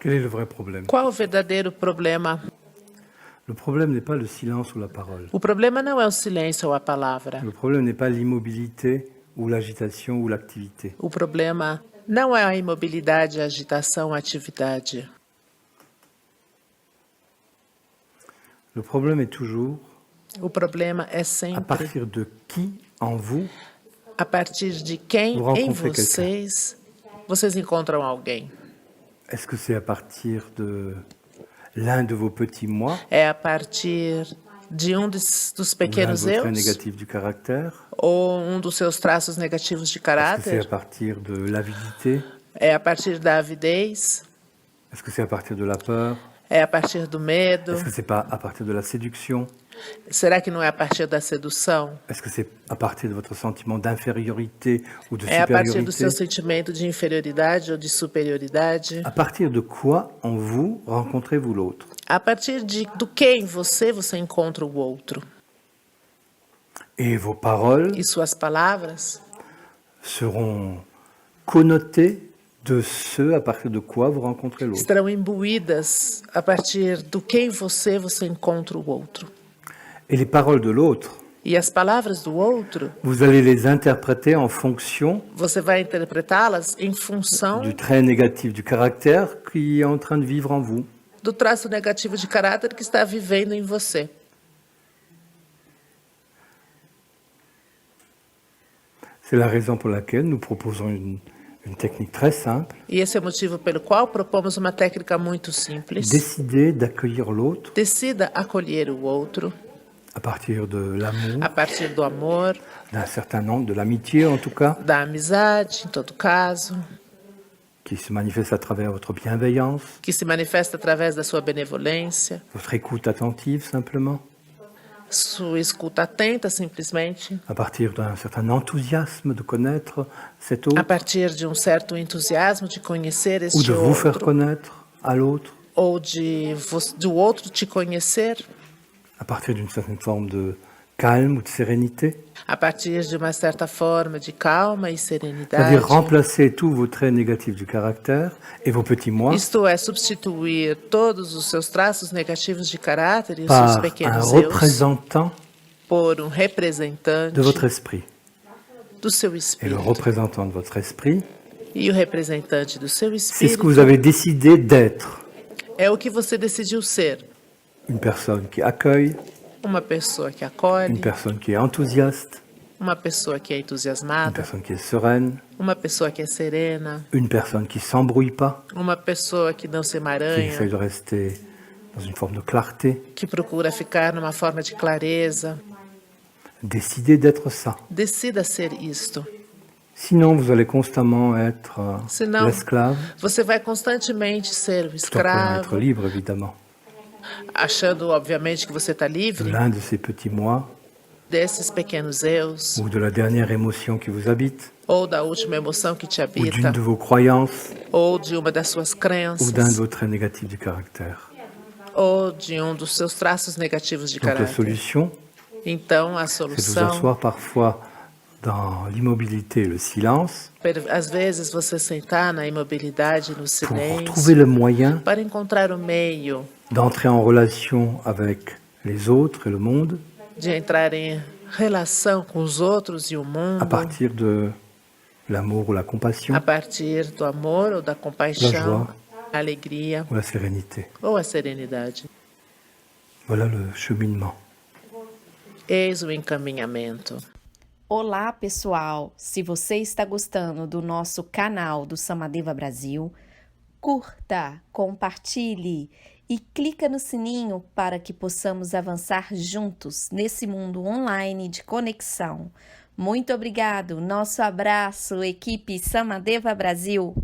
Quel est le vrai problème? Qual o verdadeiro problema? Le problème n'est pas le silence ou la parole. O problema não é o silêncio ou a palavra. Le problème n'est pas l'immobilité ou l'agitation ou l'activité. O problema não é a imobilidade, a agitação, a atividade. Le problème est toujours O problema é à sempre partir de qui en vous a partir de quem Vous em rencontrez vocês encontram alguém. Est-ce que c'est à partir de l'un de vos petits moi, É a partir de dos ou l'un de pequenos vos traits eus négatifs du caractère? ou dos seus traços negativos de Est-ce que c'est à caráter? partir de l'avidité? É a partir da avidez? Est-ce que c'est à partir de la peur? É a partir do medo? Est-ce que c'est pas à partir de la séduction? Será que não é a partir da sedução? Est-ce que c'est à partir de votre sentiment d'infériorité ou de É a partir do supériorité? seu sentimento de inferioridade ou de superioridade? À partir de quoi en vous rencontrez-vous l'autre? A partir do que em você encontra o outro? Et vos paroles E suas palavras seront connotées de ce à partir de quoi vous rencontrez l'autre. estarão imbuídas a partir do que em você encontra o outro. Et les paroles de l'autre, E as palavras do outro, vous allez les interpréter en fonction você vai interpretá-las em função du trait négatif du caractère qui est en train de vivre en vous. do traço negativo de caráter que está vivendo em você. C'est la raison pour laquelle nous proposons une technique très simple. E esse é o motivo pelo qual propomos uma técnica muito simples. Décidez d'accueillir l'autre Decida acolher o outro à partir de l'amour, a partir do amor, d'un certain nombre, de l'amitié en tout cas, da amizade, em todo caso, qui se manifeste à travers votre bienveillance, que se manifesta através da sua benevolência, votre écoute attentive simplement, sua escuta atenta simplesmente, à partir d'un certain enthousiasme de connaître cet a autre, partir de um certo entusiasmo de conhecer ou este de vous faire outro, connaître à l'autre, ou do outro te conhecer, à partir d'une certaine forme de calme ou de sérénité. a partir de uma certa forma de calma e serenidade. C'est-à-dire remplacer tous vos traits négatifs du caractère et vos petits moi Isto é, substituir todos os seus traços negativos de caráter e os seus par un pequenos eus représentant por representante de votre esprit. do seu Et le espírito. représentant de votre esprit, E o representante do seu c'est ce que espírito vous avez décidé d'être. é o que você decidiu ser. Une personne qui accueille, Uma pessoa que une acolhe, personne qui est enthousiaste, uma pessoa que é une entusiasmada, personne qui est sereine, uma pessoa que é serena, une personne qui s'embrouille pas, uma pessoa que não se qui essaye emaranha, de rester dans une forme de clarté. que procura ficar numa forma de clareza. Décidez d'être ça. Decida ser isto. Sinon, vous allez constamment être Senão, l'esclave, você vai constantemente ser o tout en pouvant être escravo, libre, évidemment, achando, obviamente, que você está de livre l'un de ces petits moi, desses pequenos eus, ou de la dernière émotion qui vous habite, ou da última emoção que te ou d'une habita, de vos croyances, ou de uma das suas ou crenças, d'un de vos traits négatifs du caractère. ou de um dos seus traços negativos de Donc la caráter. solution, Então, a c'est de vous solução, asseoir parfois dans l'immobilité et le silence às vezes, você sentar na imobilidade, no pour trouver silêncio, le moyen para encontrar o meio d'entrer en relation avec les autres et le monde de entrar em relação com os outros e o à mundo, partir de l'amour ou la compassion a partir do amor ou da compaixão, joie. a alegria ou la sérénité. ou a serenidade. Voilà le cheminement. Eis o encaminhamento. Olá, pessoal! Se você está gostando do nosso canal do Samadeva Brasil, curta, compartilhe e clica no sininho para que possamos avançar juntos nesse mundo online de conexão. Muito obrigado! Nosso abraço, equipe Samadeva Brasil!